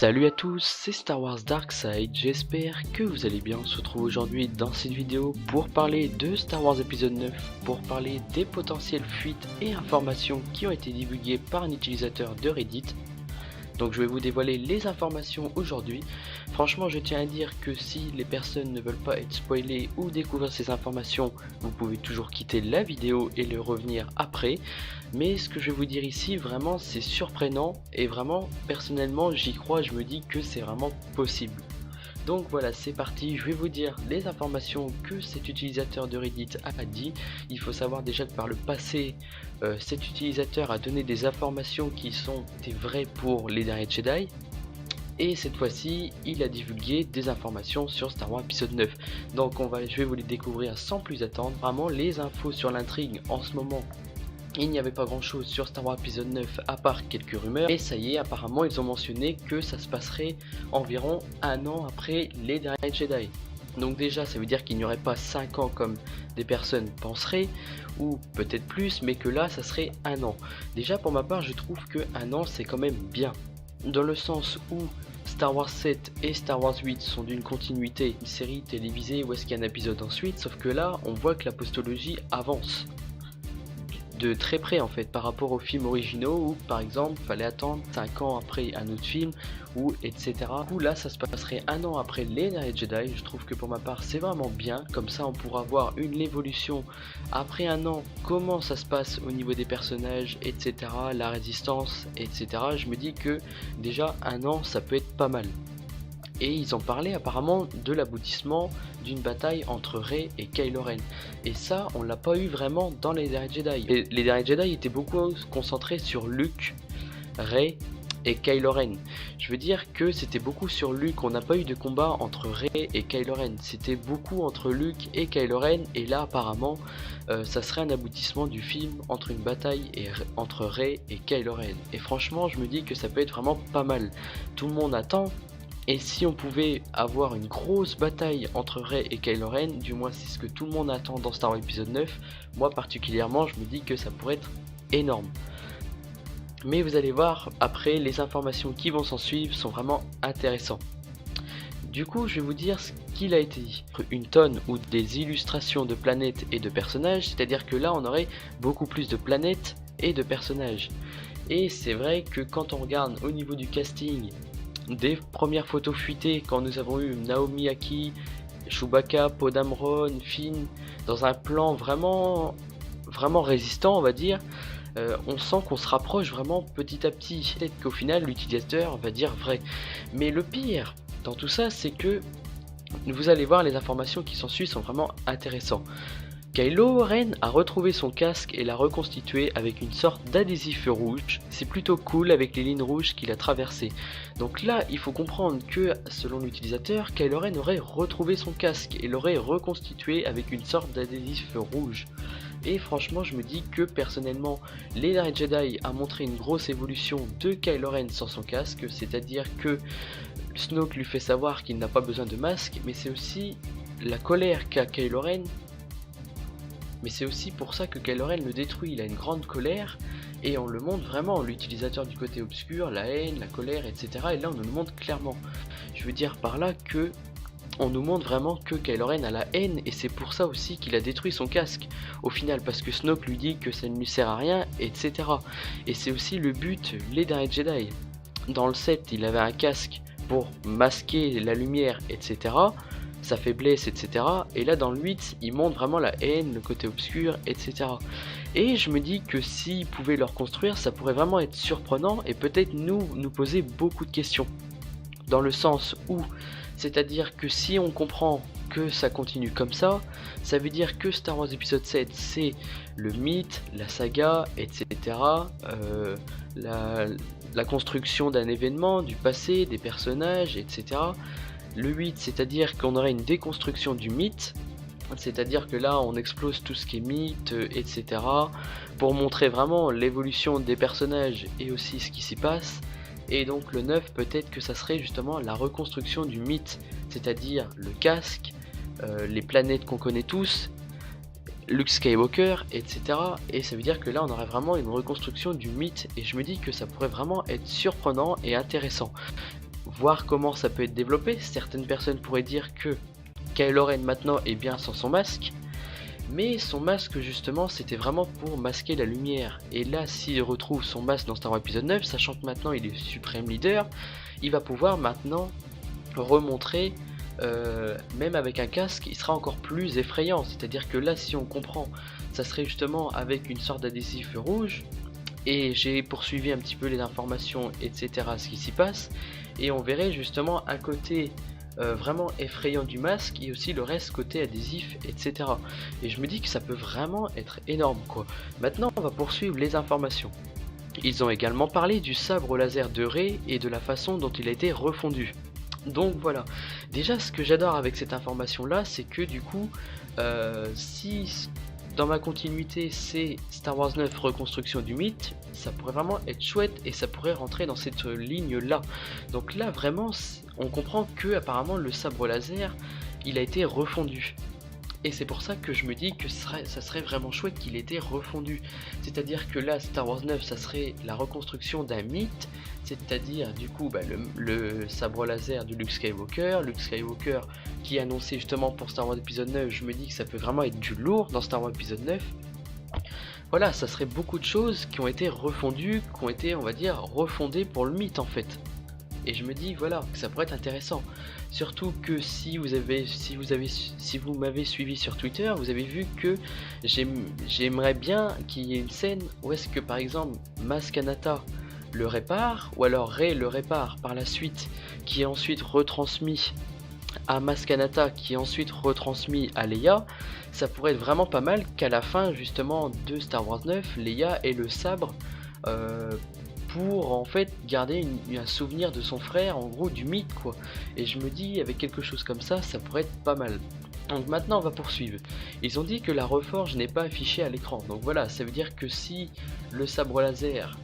Salut à tous, c'est Star Wars Darkside, j'espère que vous allez bien. On se retrouve aujourd'hui dans cette vidéo pour parler de Star Wars épisode 9, pour parler des potentielles fuites et informations qui ont été divulguées par un utilisateur de Reddit. Donc je vais vous dévoiler les informations aujourd'hui. Franchement, je tiens à dire que si les personnes ne veulent pas être spoilées ou découvrir ces informations, vous pouvez toujours quitter la vidéo et le revenir après. Mais ce que je vais vous dire ici, vraiment c'est surprenant et vraiment personnellement j'y crois, je me dis que c'est vraiment possible. Donc voilà, c'est parti, je vais vous dire les informations que cet utilisateur de Reddit a dit. Il faut savoir déjà que par le passé, cet utilisateur a donné des informations qui sont vraies pour les derniers Jedi. Et cette fois-ci, il a divulgué des informations sur Star Wars épisode 9. Donc je vais vous les découvrir sans plus attendre. Vraiment, les infos sur l'intrigue en ce moment, il n'y avait pas grand chose sur Star Wars épisode 9 à part quelques rumeurs. Et ça y est, apparemment ils ont mentionné que ça se passerait environ un an après les derniers Jedi. Donc déjà ça veut dire qu'il n'y aurait pas 5 ans comme des personnes penseraient, ou peut-être plus, mais que là ça serait un an. Déjà pour ma part je trouve que un an c'est quand même bien. Dans le sens où Star Wars 7 et Star Wars 8 sont d'une continuité, une série télévisée où est-ce qu'il y a un épisode ensuite, sauf que là on voit que la postologie avance de très près en fait par rapport aux films originaux où par exemple fallait attendre 5 ans après un autre film ou etc. Où là ça se passerait un an après les derniers Jedi. Je trouve que pour ma part c'est vraiment bien, comme ça on pourra voir une évolution après un an, comment ça se passe au niveau des personnages etc, la résistance etc. Je me dis que déjà un an ça peut être pas mal. Et ils ont parlé apparemment de l'aboutissement d'une bataille entre Rey et Kylo Ren. Et ça, on l'a pas eu vraiment dans les derniers Jedi. Et les derniers Jedi étaient beaucoup concentrés sur Luke, Rey et Kylo Ren. Je veux dire que c'était beaucoup sur Luke, on n'a pas eu de combat entre Rey et Kylo Ren. C'était beaucoup entre Luke et Kylo Ren. Et là, apparemment, ça serait un aboutissement du film entre une bataille entre Rey et Kylo Ren. Et franchement, je me dis que ça peut être vraiment pas mal. Tout le monde attend. Et si on pouvait avoir une grosse bataille entre Rey et Kylo Ren, du moins c'est ce que tout le monde attend dans Star Wars épisode 9, moi particulièrement je me dis que ça pourrait être énorme. Mais vous allez voir, après les informations qui vont s'en suivre sont vraiment intéressantes. Du coup je vais vous dire ce qu'il a été dit. Une tonne ou des illustrations de planètes et de personnages, c'est-à-dire que là on aurait beaucoup plus de planètes et de personnages. Et c'est vrai que quand on regarde au niveau du casting, des premières photos fuitées quand nous avons eu Naomi Aki, Chewbacca, Poe Dameron, Finn dans un plan vraiment résistant on va dire, on sent qu'on se rapproche vraiment petit à petit. Peut-être qu'au final l'utilisateur va dire vrai. Mais le pire dans tout ça c'est que vous allez voir les informations qui s'ensuivent sont vraiment intéressantes. Kylo Ren a retrouvé son casque et l'a reconstitué avec une sorte d'adhésif rouge. C'est plutôt cool avec les lignes rouges qu'il a traversées. Donc là, il faut comprendre que, selon l'utilisateur, Kylo Ren aurait retrouvé son casque et l'aurait reconstitué avec une sorte d'adhésif rouge. Et franchement, je me dis que personnellement, les derniers Jedi a montré une grosse évolution de Kylo Ren sans son casque, c'est-à-dire que Snoke lui fait savoir qu'il n'a pas besoin de masque, mais c'est aussi la colère qu'a Kylo Ren. Mais c'est aussi pour ça que Kylo Ren le détruit, il a une grande colère et on le montre vraiment, l'utilisateur du côté obscur, la haine, la colère, etc. Et là on nous le montre clairement. Je veux dire par là que on nous montre vraiment que Kylo Ren a la haine et c'est pour ça aussi qu'il a détruit son casque au final, parce que Snoke lui dit que ça ne lui sert à rien, etc. Et c'est aussi le but, les derniers Jedi. Dans le 7 il avait un casque pour masquer la lumière, etc. sa faiblesse, etc. Et là dans le 8, il montre vraiment la haine, le côté obscur, etc. Et je me dis que s'ils pouvaient le reconstruire, ça pourrait vraiment être surprenant et peut-être nous poser beaucoup de questions. Dans le sens où, c'est-à-dire que si on comprend que ça continue comme ça veut dire que Star Wars épisode 7 c'est le mythe, la saga, etc. La construction d'un événement, du passé, des personnages, etc. Le 8, c'est-à-dire qu'on aurait une déconstruction du mythe, c'est-à-dire que là on explose tout ce qui est mythe, etc. pour montrer vraiment l'évolution des personnages et aussi ce qui s'y passe. Et donc le 9, peut-être que ça serait justement la reconstruction du mythe, c'est-à-dire le casque, les planètes qu'on connaît tous, Luke Skywalker, etc. Et ça veut dire que là on aurait vraiment une reconstruction du mythe et je me dis que ça pourrait vraiment être surprenant et intéressant. voir comment ça peut être développé. Certaines personnes pourraient dire que Kylo Ren maintenant est bien sans son masque, mais son masque justement c'était vraiment pour masquer la lumière. Et là, s'il retrouve son masque dans Star Wars épisode 9, sachant que maintenant il est suprême leader, il va pouvoir maintenant remontrer, même avec un casque, il sera encore plus effrayant. C'est-à-dire que là, si on comprend, ça serait justement avec une sorte d'adhésif rouge. Et j'ai poursuivi un petit peu les informations, etc., ce qui s'y passe, et on verrait justement un côté vraiment effrayant du masque et aussi le reste côté adhésif, etc. Et je me dis que ça peut vraiment être énorme quoi. Maintenant on va poursuivre les informations. Ils ont également parlé du sabre laser de Rey et de la façon dont il a été refondu. Donc voilà, déjà ce que j'adore avec cette information là, c'est que du coup si dans ma continuité c'est Star Wars 9 reconstruction du mythe, ça pourrait vraiment être chouette et ça pourrait rentrer dans cette ligne là. Donc là vraiment on comprend que apparemment le sabre laser il a été refondu. Et c'est pour ça que je me dis que ça serait vraiment chouette qu'il ait été refondu. C'est-à-dire que là, Star Wars 9, ça serait la reconstruction d'un mythe. C'est-à-dire, du coup, le sabre laser de Luke Skywalker. Luke Skywalker qui est annoncé justement pour Star Wars épisode 9. Je me dis que ça peut vraiment être du lourd dans Star Wars épisode 9. Voilà, ça serait beaucoup de choses qui ont été refondues, qui ont été, on va dire, refondées pour le mythe en fait. Et je me dis voilà que ça pourrait être intéressant. Surtout que si vous m'avez suivi sur Twitter, vous avez vu que j'aimerais bien qu'il y ait une scène où est-ce que par exemple Maz Kanata le répare, ou alors Rey le répare par la suite, qui est ensuite retransmis à Maz Kanata, qui est ensuite retransmis à Leia. Ça pourrait être vraiment pas mal qu'à la fin justement de Star Wars 9, Leia ait le sabre pour en fait garder un souvenir de son frère, en gros du mythe quoi. Et je me dis avec quelque chose comme ça pourrait être pas mal. Donc maintenant on va poursuivre. Ils ont dit que la reforge n'est pas affichée à l'écran. Donc voilà, ça veut dire que si le sabre laser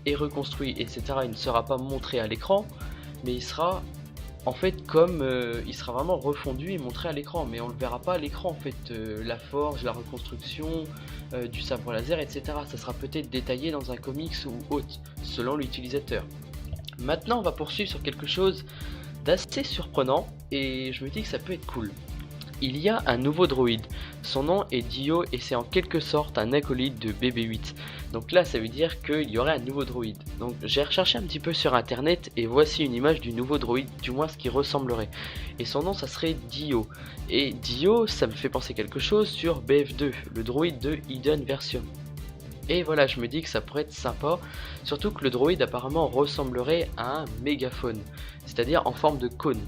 est reconstruit etc, il ne sera pas montré à l'écran, mais il sera en fait comme il sera vraiment refondu et montré à l'écran, mais on le verra pas à l'écran en fait, la forge, la reconstruction du sabre laser etc, ça sera peut-être détaillé dans un comics ou autre selon l'utilisateur. Maintenant on va poursuivre sur quelque chose d'assez surprenant et je me dis que ça peut être cool. Il y a un nouveau droïde, son nom est Dio et c'est en quelque sorte un acolyte de BB-8. Donc là ça veut dire qu'il y aurait un nouveau droïde. Donc j'ai recherché un petit peu sur internet et voici une image du nouveau droïde, du moins ce qui ressemblerait. Et son nom ça serait Dio. Et Dio ça me fait penser quelque chose sur BF2, le droïde de Hidden Version. Et voilà, je me dis que ça pourrait être sympa, surtout que le droïde apparemment ressemblerait à un mégaphone, c'est-à-dire en forme de cône.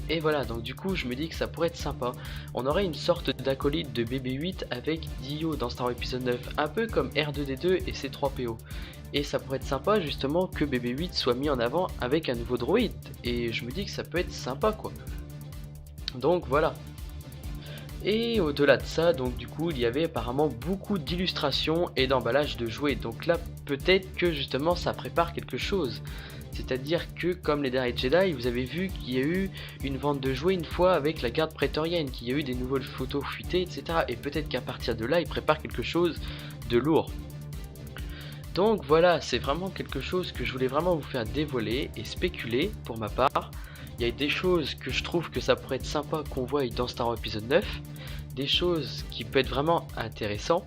Et voilà, donc du coup je me dis que ça pourrait être sympa. On aurait une sorte d'acolyte de BB-8 avec Dio dans Star Wars épisode 9, un peu comme R2D2 et C3PO. Et ça pourrait être sympa justement que BB-8 soit mis en avant avec un nouveau droïde. Et je me dis que ça peut être sympa quoi. Donc voilà. Et au-delà de ça, donc du coup il y avait apparemment beaucoup d'illustrations et d'emballages de jouets. Donc là peut-être que justement ça prépare quelque chose. C'est-à-dire que comme les derniers Jedi, vous avez vu qu'il y a eu une vente de jouets une fois avec la garde prétorienne, qu'il y a eu des nouvelles photos fuitées, etc. Et peut-être qu'à partir de là, ils préparent quelque chose de lourd. Donc voilà, c'est vraiment quelque chose que je voulais vraiment vous faire dévoiler et spéculer pour ma part. Il y a des choses que je trouve que ça pourrait être sympa qu'on voie dans Star Wars épisode 9, des choses qui peuvent être vraiment intéressantes.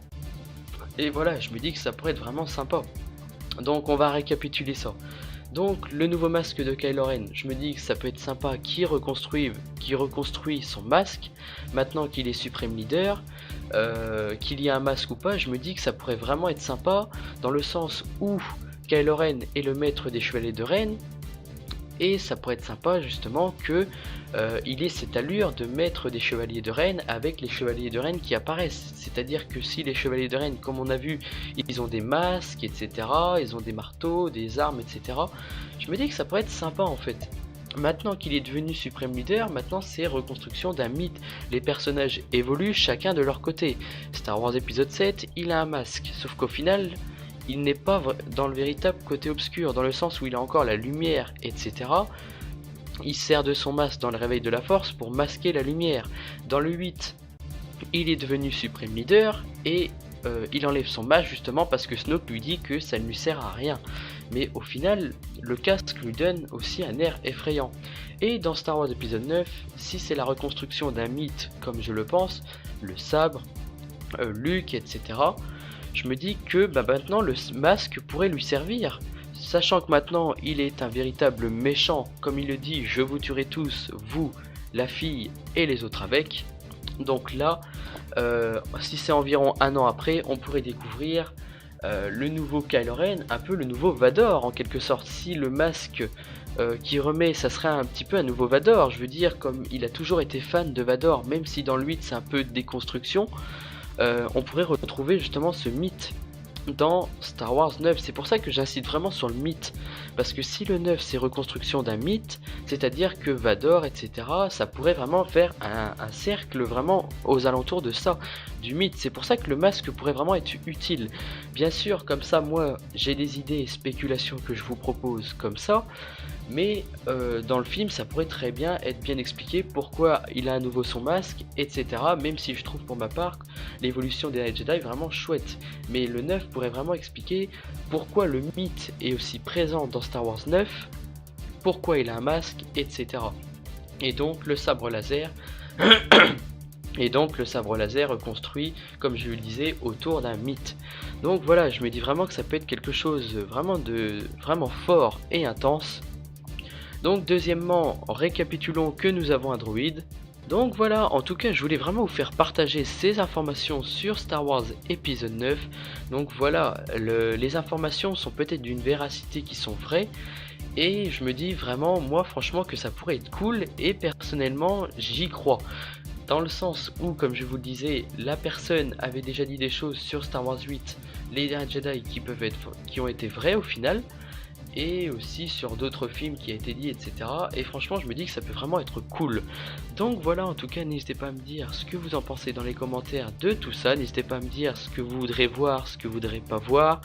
Et voilà, je me dis que ça pourrait être vraiment sympa. Donc on va récapituler ça. Donc le nouveau masque de Kylo Ren, je me dis que ça peut être sympa qu'il reconstruit son masque, maintenant qu'il est Supreme Leader, qu'il y a un masque ou pas, je me dis que ça pourrait vraiment être sympa, dans le sens où Kylo Ren est le maître des chevaliers de Ren, et ça pourrait être sympa justement que il ait cette allure de maître des chevaliers de Ren avec les chevaliers de Ren qui apparaissent. C'est-à-dire que si les chevaliers de Ren, comme on a vu, ils ont des masques, etc., ils ont des marteaux, des armes, etc., je me dis que ça pourrait être sympa en fait. Maintenant qu'il est devenu Supreme Leader, maintenant c'est reconstruction d'un mythe. Les personnages évoluent chacun de leur côté. Star Wars épisode 7, il a un masque, sauf qu'au final, il n'est pas dans le véritable côté obscur, dans le sens où il a encore la lumière, etc. Il sert de son masque dans le réveil de la force pour masquer la lumière. Dans le 8, il est devenu Supreme Leader et il enlève son masque justement parce que Snoke lui dit que ça ne lui sert à rien. Mais au final, le casque lui donne aussi un air effrayant. Et dans Star Wars épisode 9, si c'est la reconstruction d'un mythe comme je le pense, le sabre, Luke, etc., je me dis que maintenant le masque pourrait lui servir. Sachant que maintenant il est un véritable méchant, comme il le dit, je vous tuerai tous, vous, la fille et les autres avec. Donc là, si c'est environ un an après, on pourrait découvrir le nouveau Kylo Ren, un peu le nouveau Vador en quelque sorte. Si le masque qui remet, ça serait un petit peu un nouveau Vador, je veux dire, comme il a toujours été fan de Vador, même si dans le 8 c'est un peu déconstruction, on pourrait retrouver justement ce mythe dans Star Wars 9. C'est pour ça que j'incite vraiment sur le mythe, parce que si le 9 c'est reconstruction d'un mythe, c'est-à-dire que Vador, etc., ça pourrait vraiment faire un cercle vraiment aux alentours de ça, du mythe. C'est pour ça que le masque pourrait vraiment être utile. Bien sûr, comme ça, moi j'ai des idées et spéculations que je vous propose comme ça, mais dans le film ça pourrait très bien être bien expliqué pourquoi il a à nouveau son masque, etc. Même si je trouve pour ma part l'évolution des Jedi vraiment chouette, mais le 9 pourrait vraiment expliquer pourquoi le mythe est aussi présent dans Star Wars 9, pourquoi il a un masque, etc. Et donc le sabre laser construit, comme je le disais, autour d'un mythe. Donc voilà, je me dis vraiment que ça peut être quelque chose vraiment fort et intense. Donc deuxièmement, récapitulons que nous avons un droïde. Donc voilà, en tout cas je voulais vraiment vous faire partager ces informations sur Star Wars épisode 9. Donc voilà, les informations sont peut-être d'une véracité qui sont vraies. Et je me dis vraiment, moi franchement, que ça pourrait être cool. Et personnellement, j'y crois. Dans le sens où, comme je vous le disais, la personne avait déjà dit des choses sur Star Wars 8, les derniers Jedi qui ont été vraies au final. Et aussi sur d'autres films qui a été dit, etc. Et franchement je me dis que ça peut vraiment être cool. Donc voilà, en tout cas n'hésitez pas à me dire ce que vous en pensez dans les commentaires de tout ça. N'hésitez pas à me dire ce que vous voudrez voir, ce que vous voudrez pas voir,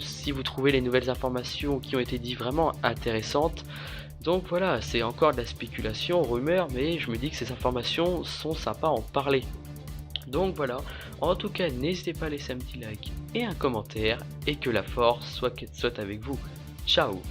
si vous trouvez les nouvelles informations qui ont été dites vraiment intéressantes. Donc voilà, c'est encore de la spéculation, rumeur, mais je me dis que ces informations sont sympas à en parler. Donc voilà, en tout cas n'hésitez pas à laisser un petit like et un commentaire, et que la force soit avec vous. Ciao.